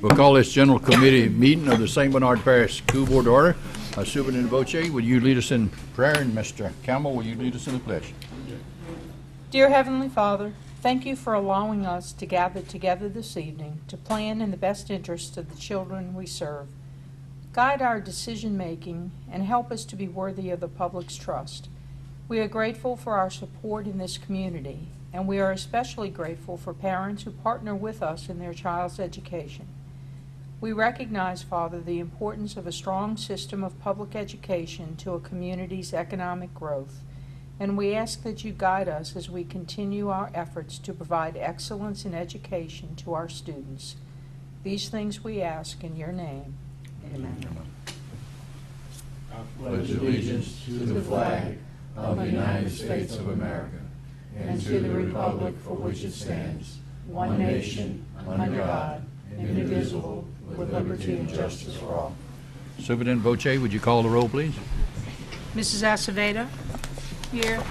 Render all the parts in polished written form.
We'll call this general committee meeting of the St. Bernard Parish School Board to order. Superintendent Boche, would you lead us in prayer? And Mr. Campbell, will you lead us in the pledge? Dear Heavenly Father, thank you for allowing us to gather together this evening to plan in the best interest of the children we serve. Guide our decision-making and help us to be worthy of the public's trust. We are grateful for our support in this community, and we are especially grateful for parents who partner with us in their child's education. We recognize, Father, the importance of a strong system of public education to a community's economic growth, and we ask that you guide us as we continue our efforts to provide excellence in education to our students. These things we ask in your name. Amen. I pledge allegiance to the flag of the United States of America and to the republic for which it stands, one nation, under God, indivisible, with liberty and justice for all. Superintendent Boche, would you call the roll, please? Mrs. Acevedo? Here.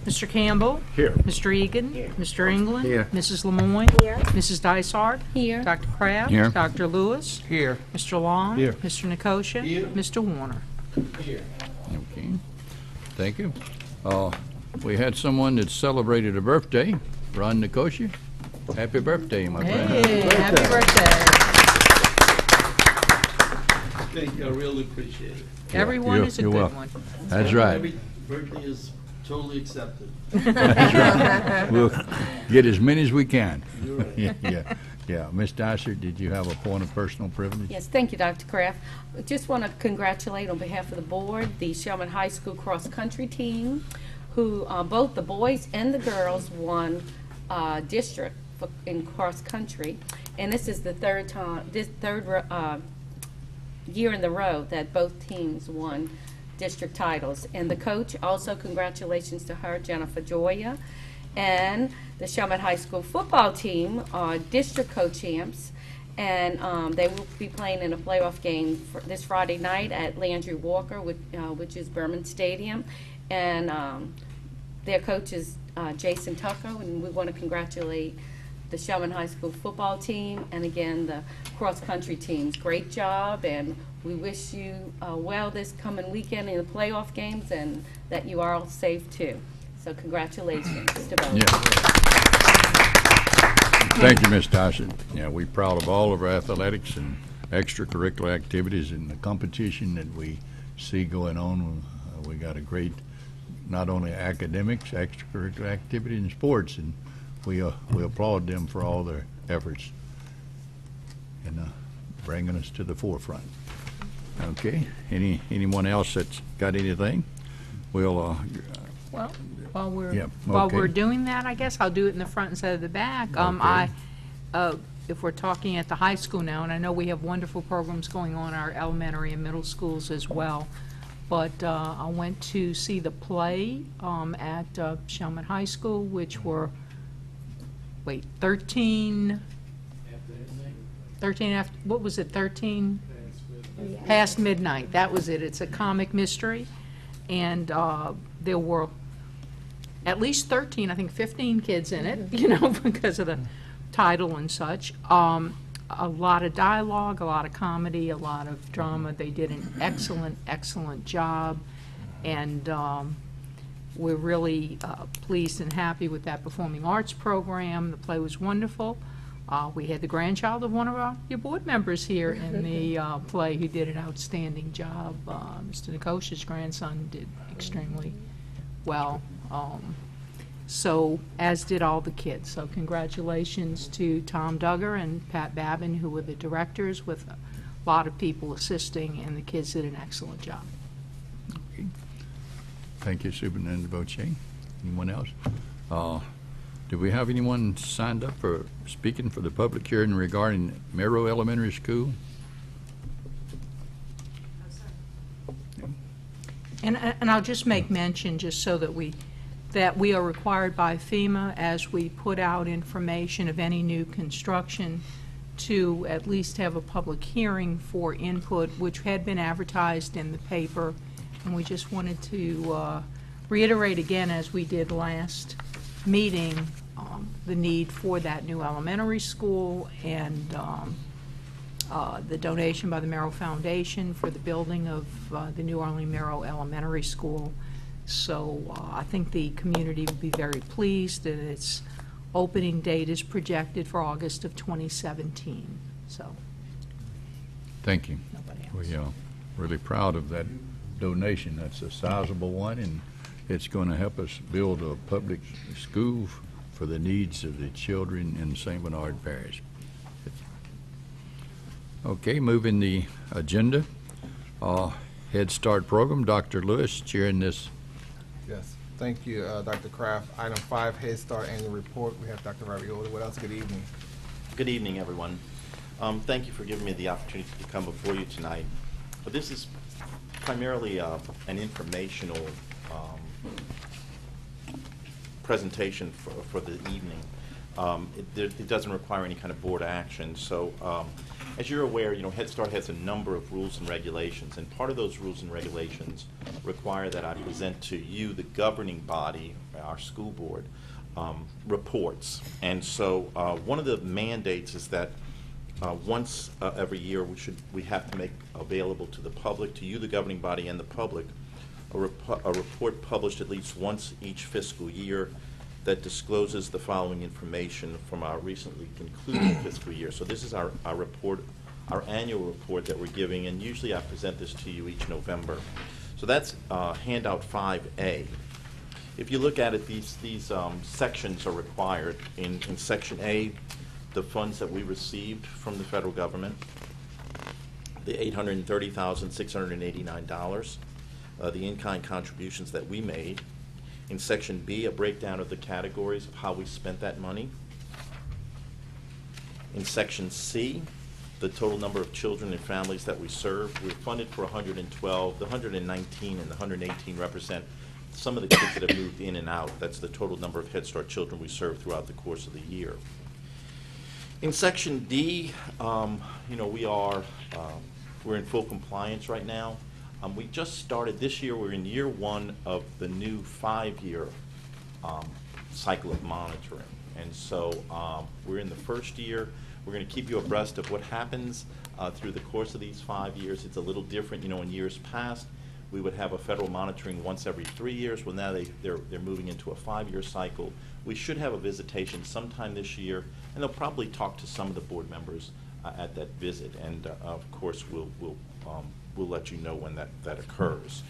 Mr. Campbell? Here. Mr. Egan? Here. Mr. England? Here. Mrs. Lemoyne? Here. Mrs. Dysart? Here. Dr. Kraft? Here. Dr. Lewis? Here. Mr. Long? Here. Mr. Nikosha? Here. Mr. Warner? Here. Okay. Thank you. We had someone that celebrated a birthday, Ron Nikosha. Happy birthday, my friend. Hey, happy birthday. Thank you. I really appreciate it. Everyone is a you're good welcome. one. That's right. Every birthday is totally accepted. We'll get as many as we can. You're right. Yeah. Ms. Dysart, did you have a point of personal privilege? Yes, thank you, Dr. Kraft. Just want to congratulate on behalf of the board the Shelman High School cross-country team, who both the boys and the girls won district in cross-country, and this is the third year in the row that both teams won district titles. And the coach, also congratulations to her, Jennifer Joya, and the Shelman High School football team are district co-champs, and they will be playing in a playoff game this Friday night at Landry Walker, which is Berman Stadium, and their coach is Jason Tucker, and we want to congratulate the Shelman High School football team and again the cross-country teams. Great job, and we wish you well this coming weekend in the playoff games, and that you are all safe too. So congratulations to both. Yeah. Thank you, Ms. Tyson. Yeah, we're proud of all of our athletics and extracurricular activities and the competition that we see going on. We got a great, not only academics, extracurricular activity and sports, and we applaud them for all their efforts in bringing us to the forefront. Okay. Anyone else that's got anything? We'll. Well, while Yeah, we're okay. doing that, I guess I'll do it in the front instead of the back. Okay. If we're talking at the high school now, and I know we have wonderful programs going on in our elementary and middle schools as well, but I went to see the play at Shelman High School, which were 13 after, what was it, 13 past midnight. That was it. It's a comic mystery, and there were at least 13, I think 15 kids in it, because of the title and such. A lot of dialogue, a lot of comedy, a lot of drama. They did an excellent job, and we're really pleased and happy with that performing arts program. The play was wonderful. We had the grandchild of one of your board members here in the play who did an outstanding job. Mr. Nikosha's grandson did extremely well. So, as did all the kids. So congratulations to Tom Duggar and Pat Babin, who were the directors, with a lot of people assisting, and the kids did an excellent job. Okay. Thank you, Superintendent Boche. Anyone else? Do we have anyone signed up for speaking for the public hearing regarding Merrow Elementary School? And I'll just make mention, just so that we are required by FEMA, as we put out information of any new construction, to at least have a public hearing for input, which had been advertised in the paper. And we just wanted to reiterate again, as we did last meeting, the need for that new elementary school, and the donation by the Merrill Foundation for the building of the New Orleans Merrill Elementary School. So I think the community will be very pleased, and its opening date is projected for August of 2017. So, Thank you. nobody else. We are really proud of that donation. That's a sizable one, and it's going to help us build a public school for the needs of the children in St. Bernard Parish. Okay, moving the agenda. Head Start program, Dr. Lewis chairing this. Yes, thank you, Dr. Kraft. Item 5, Head Start Annual Report. We have Dr. Ravioli with us. Good evening. Good evening, everyone. Thank you for giving me the opportunity to come before you tonight. But this is primarily an informational presentation for the evening. It doesn't require any kind of board action. So as you're aware, Head Start has a number of rules and regulations, and part of those rules and regulations require that I present to you, the governing body, our school board, reports. And so one of the mandates is that once every year we have to make available to the public, to you, the governing body, and the public, a report published at least once each fiscal year that discloses the following information from our recently concluded fiscal year. So this is our report, our annual report that we're giving, and usually I present this to you each November. So that's handout 5A. If you look at it, these sections are required. In Section A, the funds that we received from the federal government, the $830,689, the in-kind contributions that we made. In Section B, a breakdown of the categories of how we spent that money. In Section C, the total number of children and families that we served. We were funded for 112. The 119 and the 118 represent some of the kids that have moved in and out. That's the total number of Head Start children we served throughout the course of the year. In Section D, we're in full compliance right now. We just started this year. We're in year 1 of the new 5-year cycle of monitoring. And so we're in the first year. We're going to keep you abreast of what happens through the course of these 5 years. It's a little different. In years past, we would have a federal monitoring once every 3 years. Well, now they're moving into a 5-year cycle. We should have a visitation sometime this year, and they'll probably talk to some of the board members at that visit. And of course, we'll let you know when that occurs.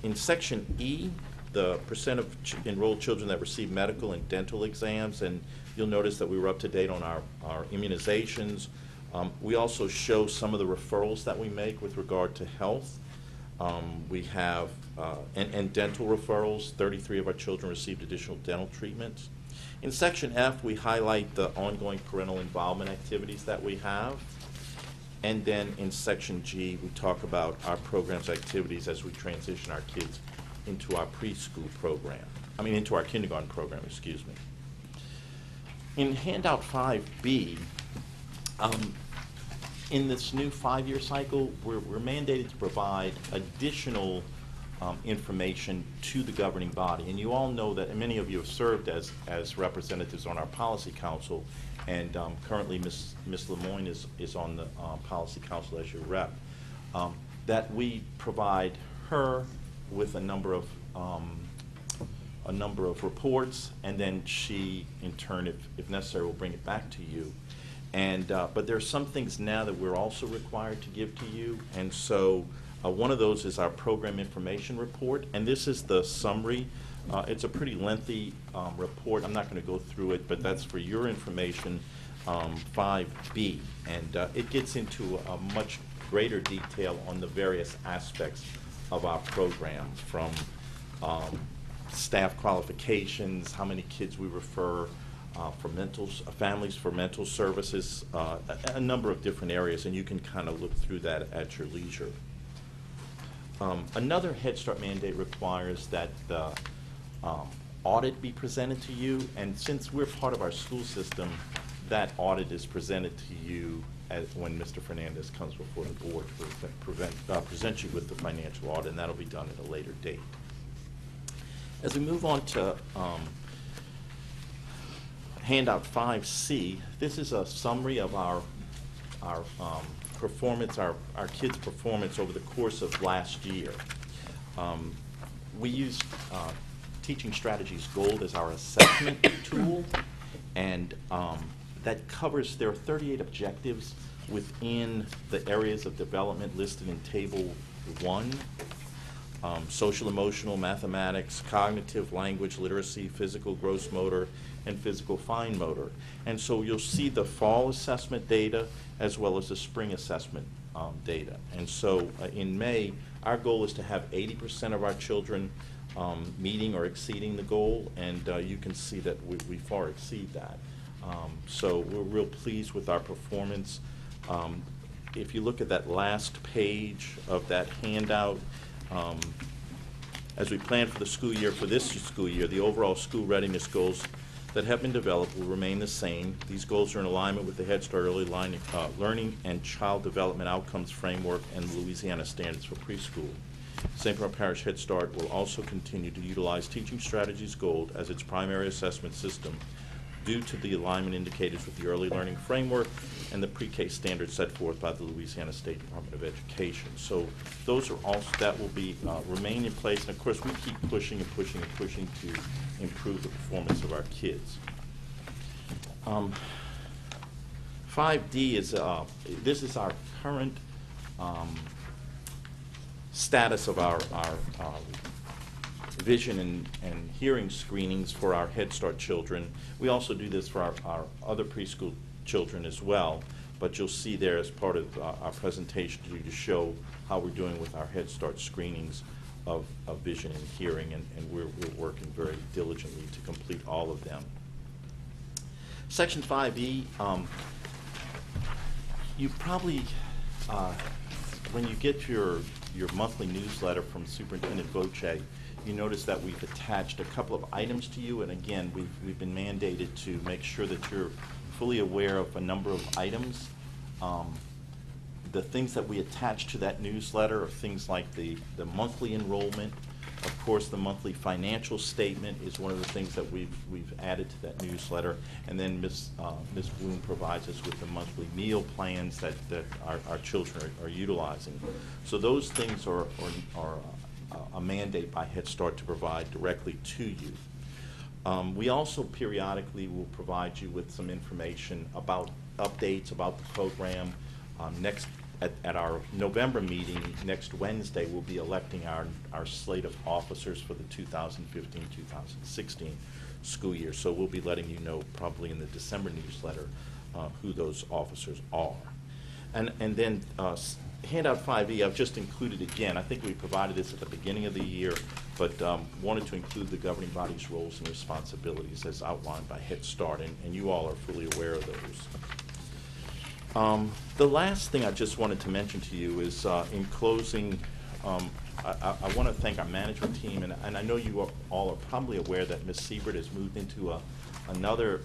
In Section E, the percent of enrolled children that receive medical and dental exams, and you'll notice that we were up to date on our immunizations. We also show some of the referrals that we make with regard to health. We have, and dental referrals. 33 of our children received additional dental treatments. In Section F, we highlight the ongoing parental involvement activities that we have. And then in Section G, we talk about our programs activities as we transition our kids into our preschool program. Into our kindergarten program, excuse me. In handout 5B, in this new 5-year cycle, we're mandated to provide additional information to the governing body. And you all know that, and many of you have served as representatives on our policy council, and currently Ms. Lemoyne is on the policy council as your rep, that we provide her with a number of reports, and then she, in turn, if necessary, will bring it back to you. And but there are some things now that we're also required to give to you, and so one of those is our program information report, and this is the summary. It's a pretty lengthy report. I'm not going to go through it, but that's for your information, 5B, and it gets into a much greater detail on the various aspects of our program, from staff qualifications, how many kids we refer, for families for mental services, a number of different areas, and you can kind of look through that at your leisure. Another Head Start mandate requires that the audit be presented to you, and since we're part of our school system, that audit is presented to you when Mr. Fernandez comes before the board to present you with the financial audit, and that'll be done at a later date. As we move on to handout 5C, this is a summary of our our performance, our kids' performance over the course of last year. We used Teaching Strategies Gold as our assessment tool, and that covers, there are 38 objectives within the areas of development listed in Table 1. Social, emotional, mathematics, cognitive, language, literacy, physical, gross motor, and physical fine motor. And so you'll see the fall assessment data as well as the spring assessment data. And so in May, our goal is to have 80% of our children meeting or exceeding the goal, and you can see that we far exceed that. So we're real pleased with our performance. If you look at that last page of that handout, as we plan for the school year, for this school year, the overall school readiness goals that have been developed will remain the same. These goals are in alignment with the Head Start Early Learning and Child Development Outcomes Framework and the Louisiana Standards for Preschool. St. Bernard Parish Head Start will also continue to utilize Teaching Strategies Gold as its primary assessment system due to the alignment indicators with the Early Learning Framework and the pre-K standards set forth by the Louisiana State Department of Education. So those are all, that will be remain in place, and of course we keep pushing and pushing and pushing to improve the performance of our kids. 5D is, this is our current status of our vision and hearing screenings for our Head Start children. We also do this for our other preschool children as well, but you'll see there as part of our presentation to show how we're doing with our Head Start screenings of vision and hearing, and we're working very diligently to complete all of them. Section 5E, you probably, when you get your monthly newsletter from Superintendent Boche, you notice that we've attached a couple of items to you, and again, we've been mandated to make sure that you're fully aware of a number of items. The things that we attach to that newsletter are things like the monthly enrollment. Of course, the monthly financial statement is one of the things that we've added to that newsletter, and then Ms. Bloom provides us with the monthly meal plans that our children are utilizing. So those things are a mandate by Head Start to provide directly to you. We also periodically will provide you with some information about updates about the program. At our November meeting next Wednesday, we'll be electing our slate of officers for the 2015-2016 school year. So we'll be letting you know probably in the December newsletter who those officers are. And then handout 5E, I've just included again. I think we provided this at the beginning of the year, but wanted to include the governing body's roles and responsibilities as outlined by Head Start, and you all are fully aware of those. The last thing I just wanted to mention to you is, in closing, I want to thank our management team, and I know you all are probably aware that Ms. Siebert has moved into another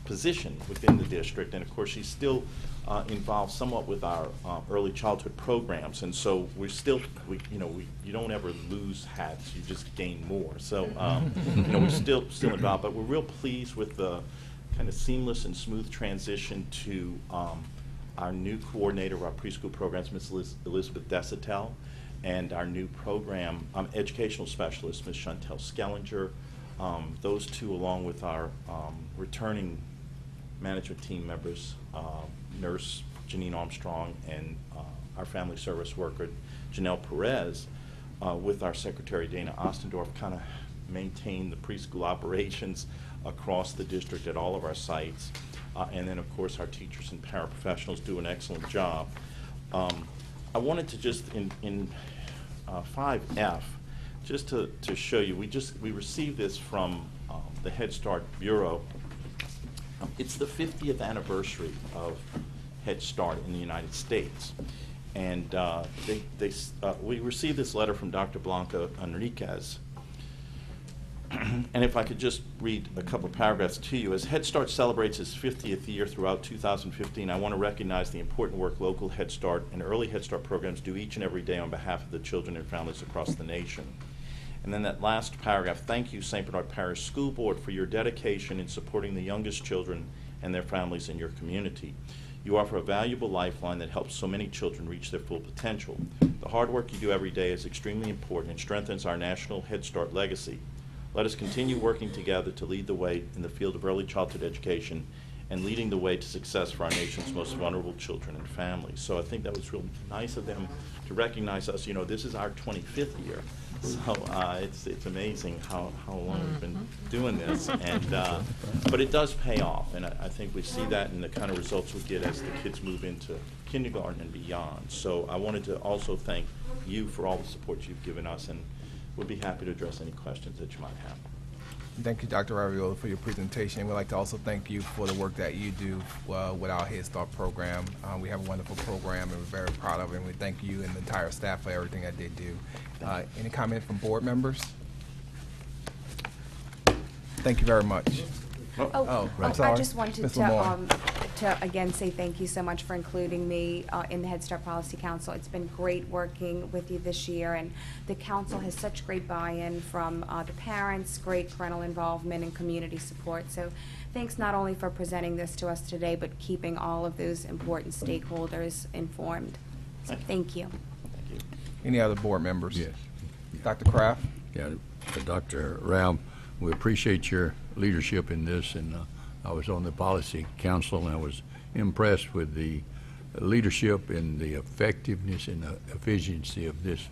position within the district, and of course she's still involved somewhat with our early childhood programs, and so we're still, you don't ever lose hats, you just gain more. So we're still involved, but we're real pleased with the kind of seamless and smooth transition to our new coordinator of our preschool programs, Ms. Elizabeth Desitel, and our new program educational specialist, Ms. Chantel Skellinger. Those two, along with our returning management team members, nurse Janine Armstrong and our family service worker Janelle Perez, with our secretary Dana Ostendorf, kind of maintain the preschool operations across the district at all of our sites. And then, of course, our teachers and paraprofessionals do an excellent job. I wanted to just, in 5F, just to show you, we received this from the Head Start Bureau. It's the 50th anniversary of Head Start in the United States. And we received this letter from Dr. Blanca Enriquez. And if I could just read a couple paragraphs to you. As Head Start celebrates its 50th year throughout 2015, I want to recognize the important work local Head Start and early Head Start programs do each and every day on behalf of the children and families across the nation. And then that last paragraph, thank you, St. Bernard Parish School Board, for your dedication in supporting the youngest children and their families in your community. You offer a valuable lifeline that helps so many children reach their full potential. The hard work you do every day is extremely important and strengthens our national Head Start legacy. Let us continue working together to lead the way in the field of early childhood education and leading the way to success for our nation's most vulnerable children and families. So I think that was real nice of them to recognize us. You know, this is our 25th year. So it's amazing how long we've been doing this, and but it does pay off, and I think we see that in the kind of results we get as the kids move into kindergarten and beyond. So I wanted to also thank you for all the support you've given us, and we'll be happy to address any questions that you might have. Thank you, Dr. Raviola, for your presentation. We'd like to also thank you for the work that you do with our Head Start program. We have a wonderful program, and we're very proud of it, and we thank you and the entire staff for everything that they do. Any comment from board members? Thank you very much. I'm sorry. I just wanted Ms. Lamar. to again say thank you so much for including me in the Head Start Policy Council. It's been great working with you this year, and the council has such great buy-in from the parents, great parental involvement and community support. So thanks not only for presenting this to us today, but keeping all of those important stakeholders informed. So thank you. Thank you. Any other board members? Yes. Dr. Kraft? Yeah, Dr. Rao, we appreciate your leadership in this, and I was on the policy council, and I was impressed with the leadership and the effectiveness and the efficiency of this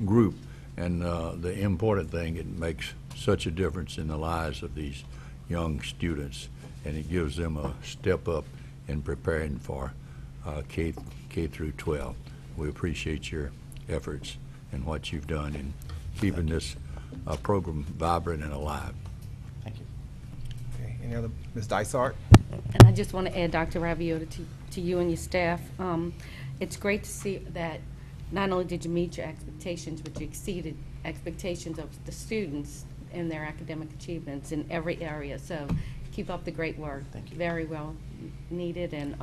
group. And the important thing, it makes such a difference in the lives of these young students, and it gives them a step up in preparing for K through 12. We appreciate your efforts and what you've done in keeping this program vibrant and alive. Thank you. Okay. Any other? Ms. Dysart? And I just want to add, Dr. Raviola, to you and your staff. It's great to see that not only did you meet your expectations, but you exceeded expectations of the students and their academic achievements in every area. So keep up the great work. Thank you. Very well needed, and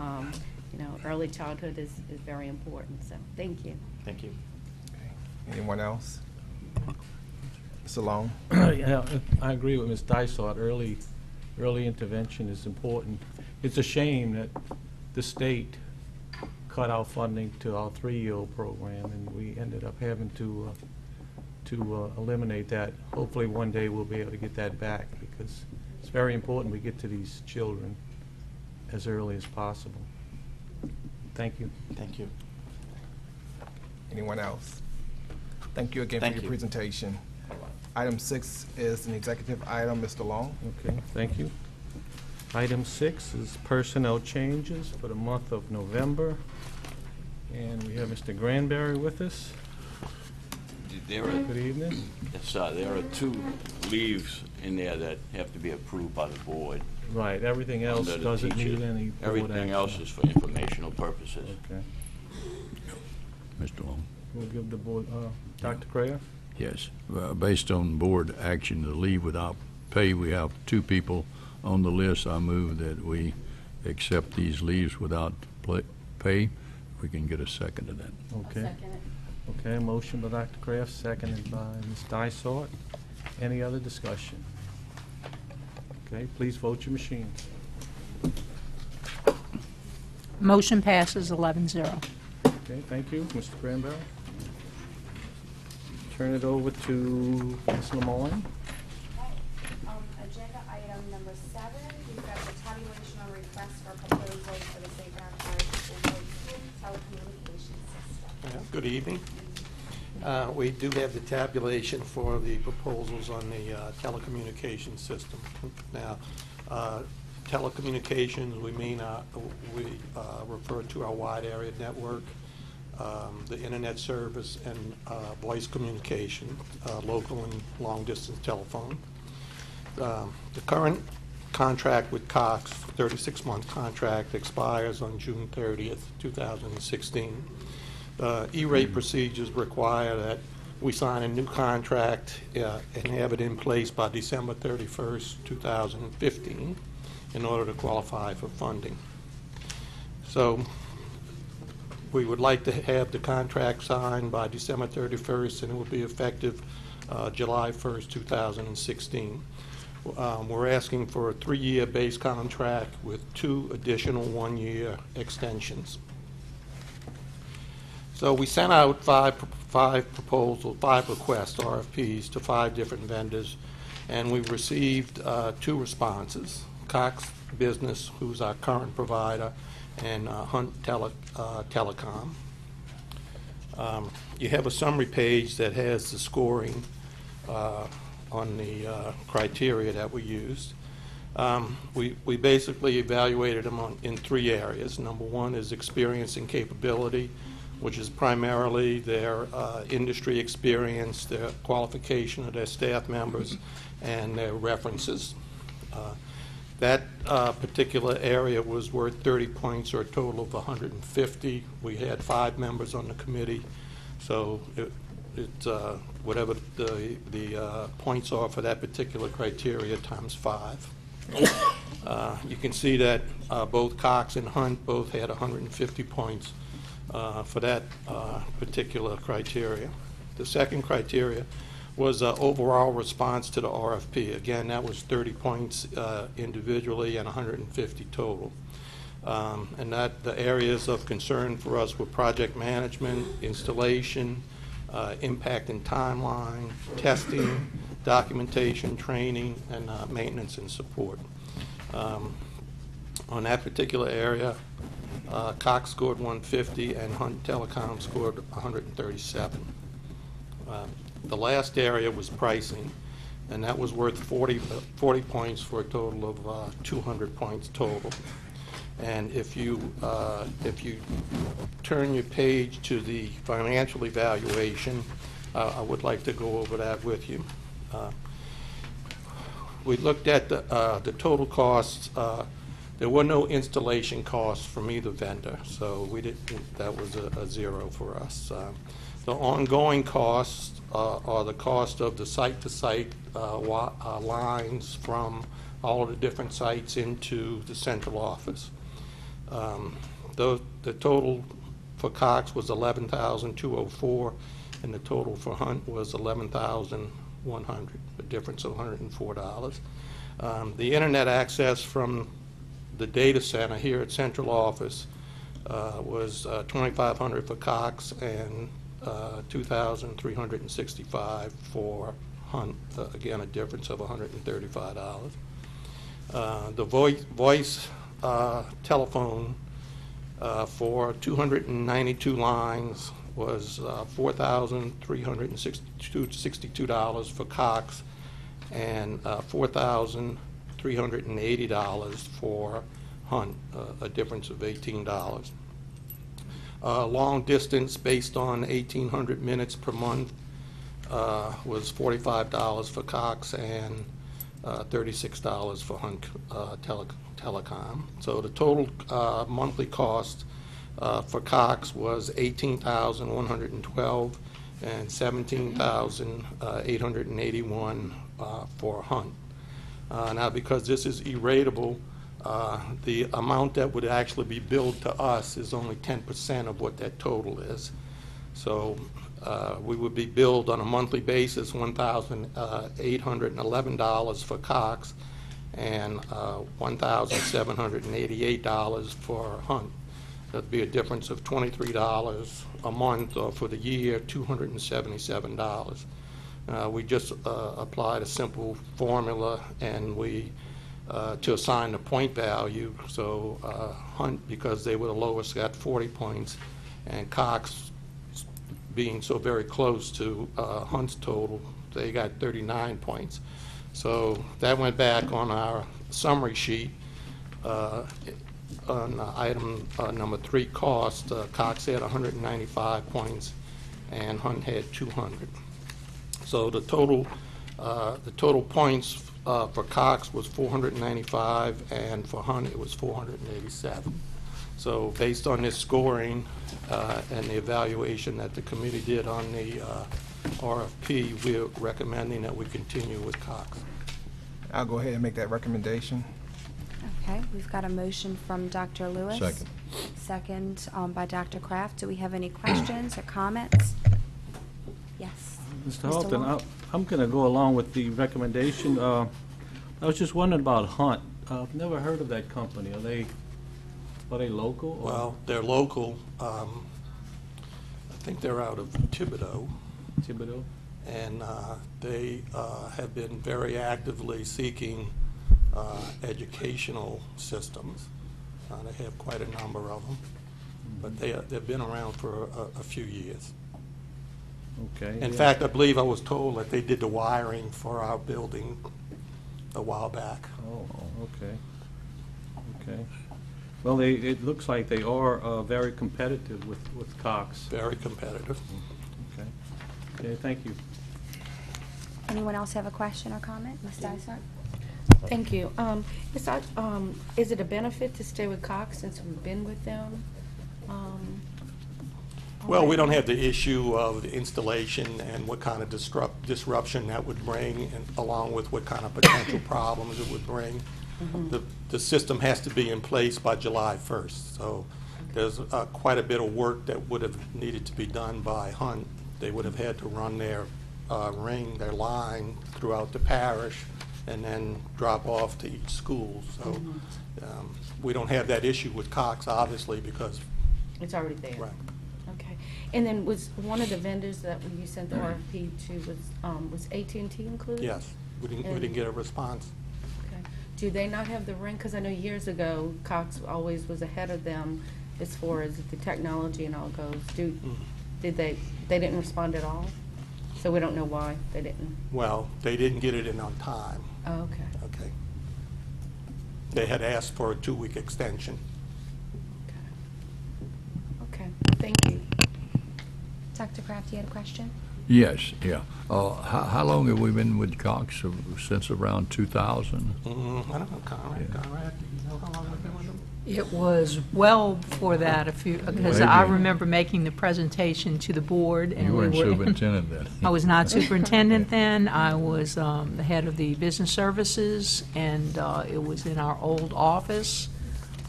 you know, early childhood is very important. So thank you. Thank you. Okay. Anyone else? Mr. Long? Yeah, I agree with Ms. Dysart. Early intervention is important. It's a shame that the state cut our funding to our 3-year-old program, and we ended up having to eliminate that. Hopefully one day we'll be able to get that back, because it's very important we get to these children as early as possible. Thank you. Thank you. Anyone else? Thank you again Thank for your you. presentation. Item 6 is an executive item. Mr. Long? Okay, thank you. Item 6 is personnel changes for the month of November. And we have Mr. Granberry with us. There are, Good evening. yes, there are 2 leaves in there that have to be approved by the board. Right, everything else under the doesn't teacher. need any board Everything action. else is for informational purposes. Okay. Mr. Long? We'll give the board, Dr. Kraft? Yes. Based on board action to leave without pay, we have 2 people on the list. I move that we accept these leaves without pay. We can get a second to that. Okay. Okay, motion by Dr. Kraft, seconded by Ms. Dysart. Any other discussion? Okay, please vote your machines. Motion passes 11-0. Okay, thank you, Mr. Granberry. Turn it over to Ms. Lemoyne. Agenda item number 7, we've got the tabulation on request for proposals for the St. Parish School telecommunications system. Good evening. We do have the tabulation for the proposals on the telecommunications system. Now, telecommunications, we refer to our wide area network, the internet service, and voice communication, local and long-distance telephone. The current contract with Cox, 36-month contract, expires on June 30th, 2016. E-rate procedures require that we sign a new contract and have it in place by December 31st, 2015 in order to qualify for funding. So we would like to have the contract signed by December 31st, and it will be effective July 1st, 2016. We're asking for a 3-year base contract with 2 additional 1-year extensions. So we sent out five requests, RFPs, to 5 different vendors, and we received 2 responses. Cox Business, who's our current provider, and Hunt Telecom. You have a summary page that has the scoring on the criteria that we used. We basically evaluated them in 3 areas. Number 1 is experience and capability, which is primarily their industry experience, their qualification of their staff members, and their references. That particular area was worth 30 points, or a total of 150. We had 5 members on the committee, so whatever the points are for that particular criteria times 5. You can see that both Cox and Hunt both had 150 points for that particular criteria. The second criteria was overall response to the RFP. Again, that was 30 points individually and 150 total. And that the areas of concern for us were project management, installation, impact and timeline, testing, documentation, training, and maintenance and support. On that particular area, Cox scored 150 and Hunt Telecom scored 137. The last area was pricing, and that was worth 40 points for a total of 200 points total. And if you turn your page to the financial evaluation, I would like to go over that with you. We looked at the total costs. There were no installation costs from either vendor, so that was a 0 for us. The ongoing costs are the cost of the site-to-site lines from all of the different sites into the central office. The total for Cox was $11,204, and the total for Hunt was $11,100, a difference of $104. The internet access from the data center here at central office was $2,500 for Cox and $2,365 for Hunt, again a difference of $135. The voice telephone for 292 lines was $4,362 for Cox and $4,380 for Hunt, a difference of $18. Long distance based on 1,800 minutes per month was $45 for Cox and $36 for Hunt Telecom. So the total monthly cost for Cox was $18,112 and $17,881 for Hunt. Now, because this is erasable, the amount that would actually be billed to us is only 10% of what that total is. So we would be billed on a monthly basis $1,811 for Cox and $1,788 for Hunt. That'd be a difference of $23 a month, or for the year, $277. We just applied a simple formula, and we to assign the point value. So Hunt, because they were the lowest, got 40 points, and Cox, being so very close to Hunt's total, they got 39 points. So that went back on our summary sheet. On item number 3, cost, Cox had 195 points and Hunt had 200. So the total points for Cox was 495, and for Hunt it was 487. So based on this scoring and the evaluation that the committee did on the RFP, we're recommending that we continue with Cox. I'll go ahead and make that recommendation. Okay, we've got a motion from Dr. Lewis. Second. Second by Dr. Kraft. Do we have any questions or comments? Yes. Mr. Halton, Long? I'm going to go along with the recommendation, I was just wondering about Hunt. I've never heard of that company. Are they local? or- Well, they're local. I think they're out of Thibodeau. Thibodeau? And they have been very actively seeking educational systems. They have quite a number of them, but they've been around for a few years. Okay. In yeah. fact, I believe I was told that they did the wiring for our building a while back. Oh, okay. Okay. Well, it looks like they are very competitive with Cox. Very competitive. Okay. Okay, thank you. Anyone else have a question or comment? Ms. Dysart? Thank you. Is it a benefit to stay with Cox since we've been with them? Well, we don't have the issue of the installation and what kind of disruption that would bring, and along with what kind of potential problems it would bring. The system has to be in place by July 1st, so there's quite a bit of work that would have needed to be done by Hunt. They would have had to run their their line throughout the parish and then drop off to each school. So we don't have that issue with Cox, obviously, because It's already there. right. Okay. And then was one of the vendors that you sent the RFP to was AT&T included? Yes, we didn't get a response. Okay. Do they not have the ring? Because I know years ago, Cox always was ahead of them as far as the technology and all goes. Did they didn't respond at all? So we don't know why they didn't. Well, they didn't get it in on time. Oh, okay. Okay. They had asked for a 2-week extension. Okay. Thank you. Dr. Kraft, you had a question? Yes, yeah. How long have we been with Cox? Since around 2000? I don't know, Conrad. Yeah. Conrad, do you know how long we've been with them? It was well before that, because I remember making the presentation to the board. And You we weren't were- superintendent then. I was not superintendent then. I was the head of the business services, and it was in our old office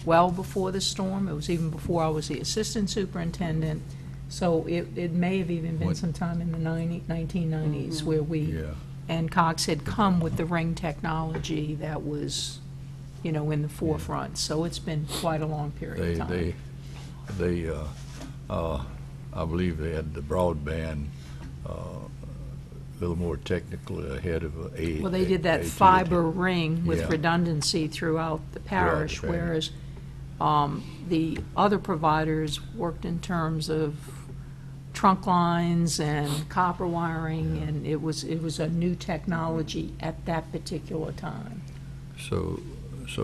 well before the storm. It was even before I was the assistant superintendent. So it may have even been What- sometime in the 1990s where we, Yeah. and Cox had come with the ring technology that was, in the forefront. So it's been quite a long period of time. I believe they had the broadband, a little more technical ahead of Well, they did that AT&T. fiber ring with Yeah. redundancy throughout the parish, Throughout the parish. whereas the other providers worked in terms of trunk lines and copper wiring, and it was a new technology at that particular time. So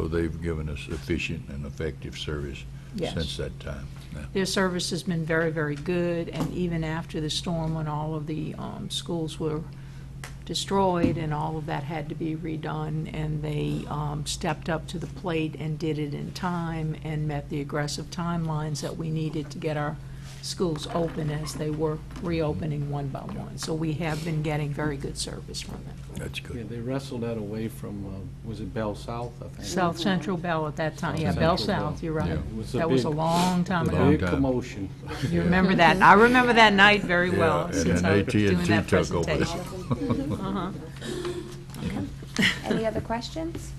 they've given us efficient and effective service Yes. since that time. Yeah. Their service has been very, very good, and even after the storm, when all of the schools were destroyed and all of that had to be redone, and they stepped up to the plate and did it in time and met the aggressive timelines that we needed to get our schools open as they were reopening one by one. So we have been getting very good service from them. That's Yeah, good. they wrestled that away from, was it Bell South, I think? South Central Bell at that time, yeah, Central Bell Bell. South, you're right. Yeah. It was That was a big- long time a ago. big time. commotion. You remember that? I remember that night very Yeah, well, and since then I was doing AT&T that took over. presentation. Uh-huh. Any other questions?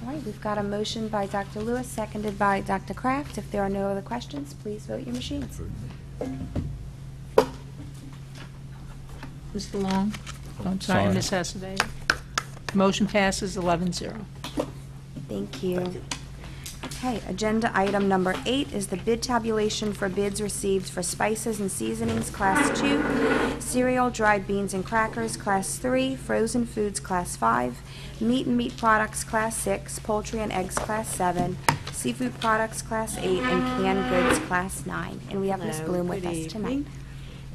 All right, we've got a motion by Dr. Lewis, seconded by Dr. Kraft. If there are no other questions, please vote your machines. Mr. Long? I'm sorry, Ms. Hasselbeck. Motion passes 11-0. Thank you. Okay, agenda item number 8 is the bid tabulation for bids received for spices and seasonings, Class 2, cereal, dried beans and crackers, Class 3, frozen foods, Class 5, meat and meat products, Class 6, poultry and eggs, Class 7, seafood products, Class 8, and canned goods, Class 9. And we have Ms. Hello, Bloom with good us tonight. evening.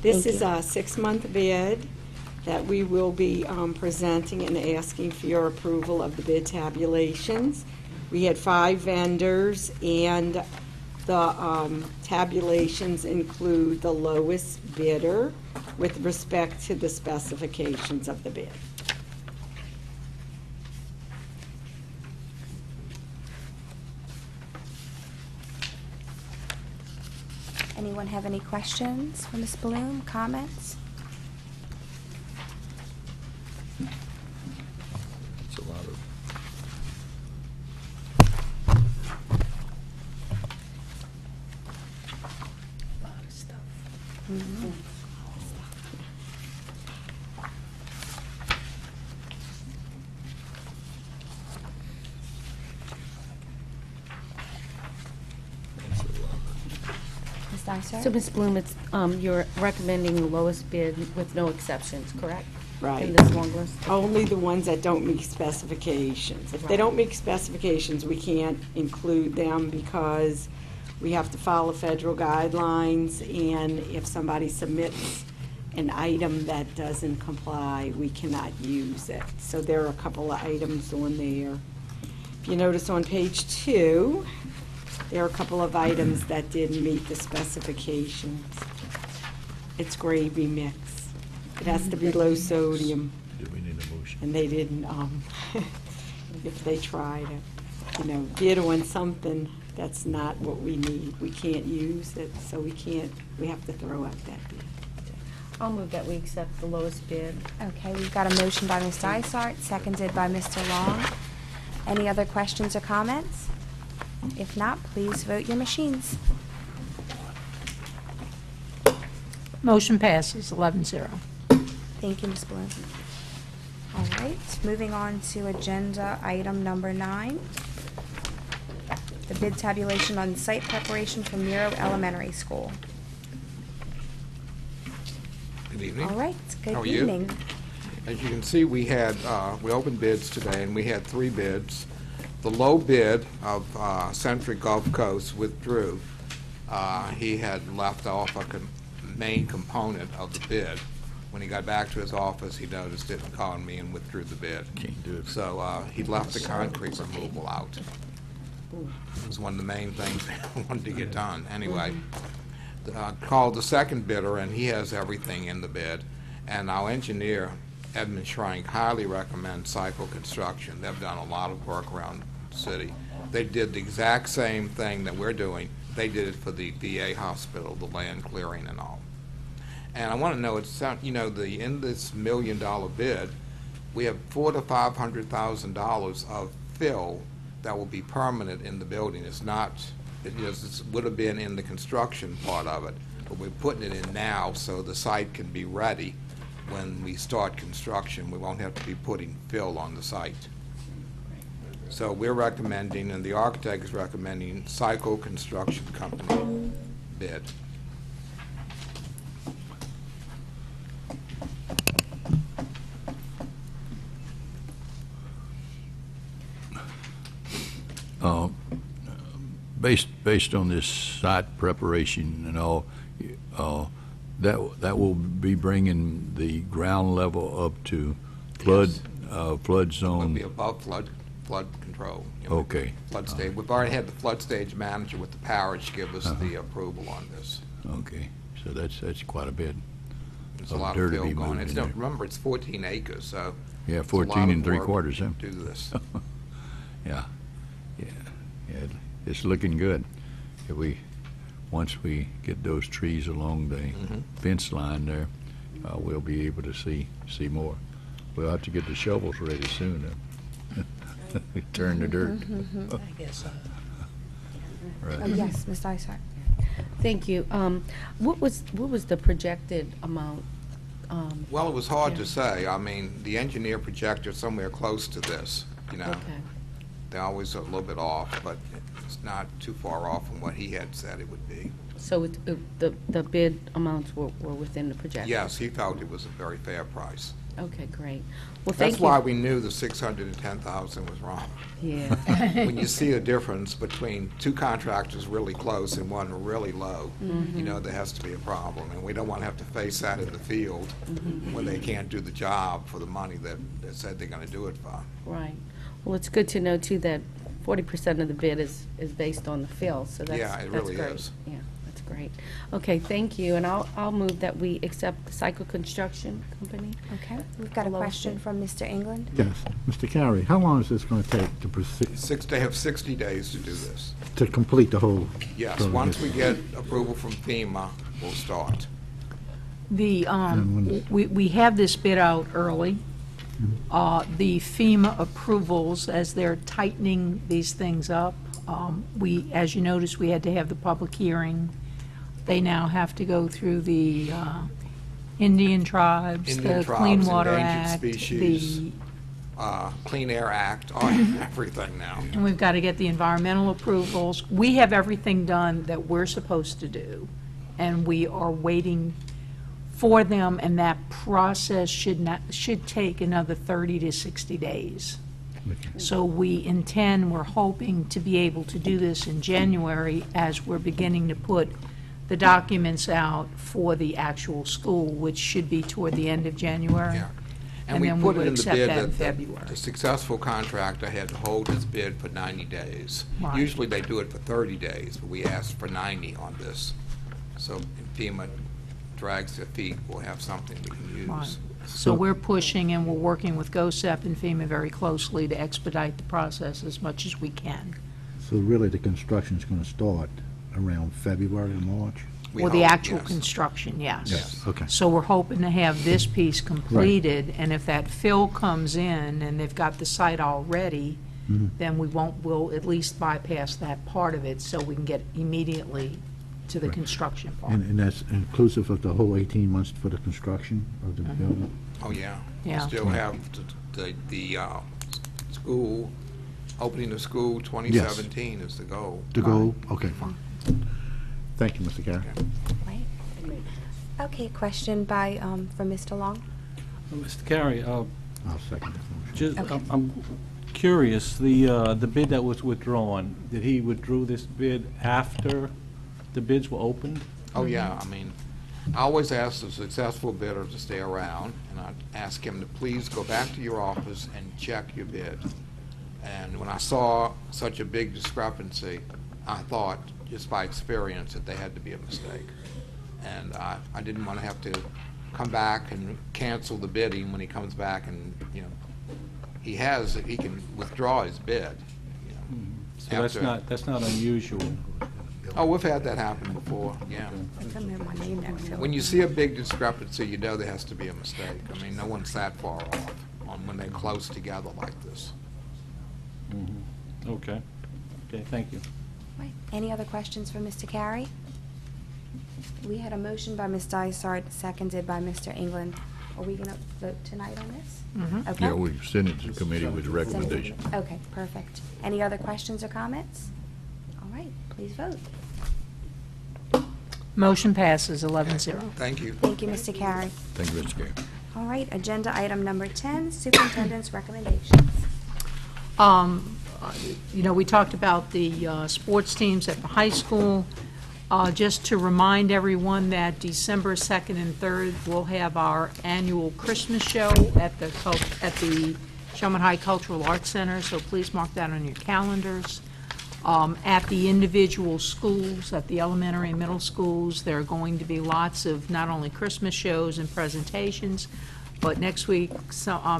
This Thank is you. a 6-month bid that we will be presenting and asking for your approval of the bid tabulations. We had 5 vendors, and the tabulations include the lowest bidder with respect to the specifications of the bid. Anyone have any questions for Ms. Bloom, comments? It's a lot of Dysart? So, Ms. Bloom, it's, you're recommending the lowest bid with no exceptions, correct? Right. In this long list? Only the ones that don't meet specifications. If they don't meet specifications, we can't include them because we have to follow federal guidelines, and if somebody submits an item that doesn't comply, we cannot use it. So there are a couple of items on there. If you notice on page 2, there are a couple of items that didn't meet the specifications. It's gravy mix. It has to be low sodium, Do we need a motion? and they didn't, if they try to, bid on something that's not what we need, we can't use it, so we have to throw out that bid. I'll move that we accept the lowest bid. Okay, we've got a motion by Ms. Dysart, seconded by Mr. Long. Any other questions or comments? If not, please vote your machines. Motion passes 11-0. Thank you, Ms. Bloom. All right, moving on to agenda item number 9. The bid tabulation on site preparation for Miro Elementary School. Good evening. All right, good How are you? evening. As you can see, we opened bids today, and we had 3 bids. The low bid of Century Gulf Coast withdrew. He had left off a main component of the bid. When he got back to his office, he noticed it and called me and withdrew the bid. Can't do it. So he left the concrete removal out. It was one of the main things I wanted to get done. Anyway, called the second bidder, and he has everything in the bid. And our engineer, Edmund Schrank, highly recommends Cycle Construction. They've done a lot of work around the city. They did the exact same thing that we're doing. They did it for the VA hospital, the land clearing and all. And I want to know, in this $1 million bid, we have $400,000 to $500,000 of fill that will be permanent in the building. It's not, it would have been in the construction part of it, but we're putting it in now so the site can be ready when we start construction. We won't have to be putting fill on the site. So we're recommending, and the architect is recommending, Cycle Construction Company bid. Based on this site preparation and all, that will be bringing the ground level up to flood It'll zone. be above flood control. Okay. Flood stage. We've already had the flood stage manager with the parish give us the approval on this. Okay, so that's quite a bit. There's a Of lot dirt of to fill be going. moved It's in no, there. remember, it's 14 acres, so Yeah, it's a lot 14 of work 3/4, huh? to do this. Yeah, it's looking good. Once we get those trees along the fence line there, we'll be able to see more. We'll have to get the shovels ready soon. Turn the dirt. I guess so. Oh, Right. yes, Ms. Dysart. Thank you. What was the projected amount? Well, it was hard Yeah. to say. I mean, the engineer projected somewhere close to this, Okay. They're always a little bit off, but it's not too far off from what he had said it would be. So the bid amounts were within the projection? Yes, he felt it was a very fair price. Okay, great. Well, thank That's you. why we knew the 610,000 was wrong. Yeah. When you see a difference between 2 contractors really close and one really low, there has to be a problem. And we don't want to have to face that in the field when they can't do the job for the money that they said they're going to do it for. Right. Well, it's good to know, too, that 40% of the bid is based on the fill, so that's Yeah, it that's really great. is. Yeah, that's great. Okay, thank you, and I'll move that we accept the Cycle Construction Company. Okay, we've got a Lowest question bid. from Mr. England. Yes. Mr. Carey, how long is this going to take to proceed, They have 60 days to do this. to complete the whole? Yes, program? once we get approval from FEMA, we'll start. We have this bid out early. The FEMA approvals, as they're tightening these things up, as you notice, we had to have the public hearing. They now have to go through the Indian tribes, Indian the tribes, Clean Water endangered Act, species. the, Clean Air Act, everything now. and we've got to get the environmental approvals. We have everything done that we're supposed to do. and we are waiting for them, and that process should take another 30 to 60 days. So we're hoping to be able to do this in January as we're beginning to put the documents out for the actual school, which should be toward the end of January. Yeah. And we then we put would it in the accept bid that in that February. the successful contractor had to hold his bid for 90 days. Right. Usually they do it for 30 days, but we asked for 90 on this. So if FEMA drags their feet, we'll have something we can use. Right. So we're pushing, and we're working with GOSEP and FEMA very closely to expedite the process as much as we can. So really, the construction's going to start around February or March? We Or the hope, actual yes. construction, yes. Yes. Okay. So we're hoping to have this piece completed, and if that fill comes in and they've got the site all ready, then we'll at least bypass that part of it so we can get immediately to the Right. construction part. And that's inclusive of the whole 18 months for the construction of the building? Oh, yeah. Yeah. We still have the school, opening the school 2017 is the goal. To go? Okay, fine. Thank you, Mr. Carey. Right. Okay, question by, from Mr. Long? Mr. Carey, I'll second that motion. just, Okay. I'm curious, the bid that was withdrawn, did he withdrew this bid after the bids were opened? Oh, yeah, I mean, I always ask the successful bidder to stay around, and I ask him to please go back to your office and check your bid. And when I saw such a big discrepancy, I thought, just by experience, that there had to be a mistake. And I didn't want to have to come back and cancel the bidding when he comes back and, you know, he can withdraw his bid. You know, So that's not unusual. Oh, we've had that happen before, yeah. Put them in my name next to it. When you see a big discrepancy, you know there has to be a mistake. I mean, no one's that far off on when they're close together like this. Okay. Okay, thank you. Right. Any other questions for Mr. Carey? We had a motion by Ms. Dysart, seconded by Mr. England. Are we going to vote tonight on this? Okay. Yeah, we send it to committee with recommendation. Okay, perfect. Any other questions or comments? All right, please vote. Motion passes 11-0. Thank you. Thank you, Mr. Carey. Thank you, Mr. Carey. All right, agenda item number 10, superintendent's recommendations. You know, we talked about the sports teams at the high school. Just to remind everyone that December 2nd and 3rd, we'll have our annual Christmas show at the Shelman High Cultural Arts Center, so please mark that on your calendars. At the individual schools, at the elementary and middle schools, there are going to be lots of not only Christmas shows and presentations, but next week,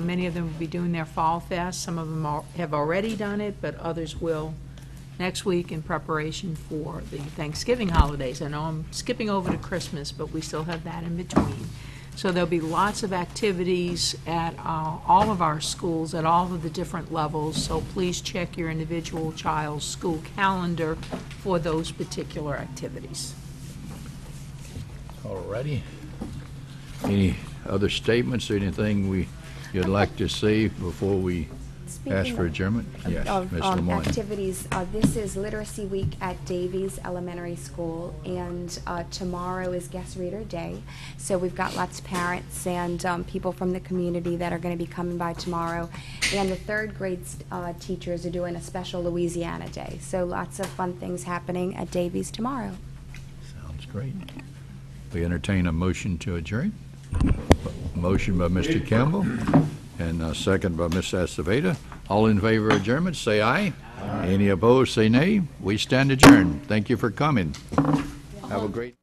many of them will be doing their Fall Fest. Some of them have already done it, but others will next week in preparation for the Thanksgiving holidays. I know I'm skipping over to Christmas, but we still have that in between. So there'll be lots of activities at all of our schools at all of the different levels, so please check your individual child's school calendar for those particular activities. All righty. Any other statements, or anything you'd like to say before we ask for adjournment? Yes, Of Ms. Lamont. activities, this is Literacy Week at Davies Elementary School, and tomorrow is Guest Reader Day. So we've got lots of parents and people from the community that are going to be coming by tomorrow. And the third grade teachers are doing a special Louisiana Day. So lots of fun things happening at Davies tomorrow. Sounds great. We entertain a motion to adjourn. Motion by Mr. Campbell and a second by Ms. Aceveda. All in favor of adjournment, say aye. Any opposed, say nay. We stand adjourned. Thank you for coming. Have a great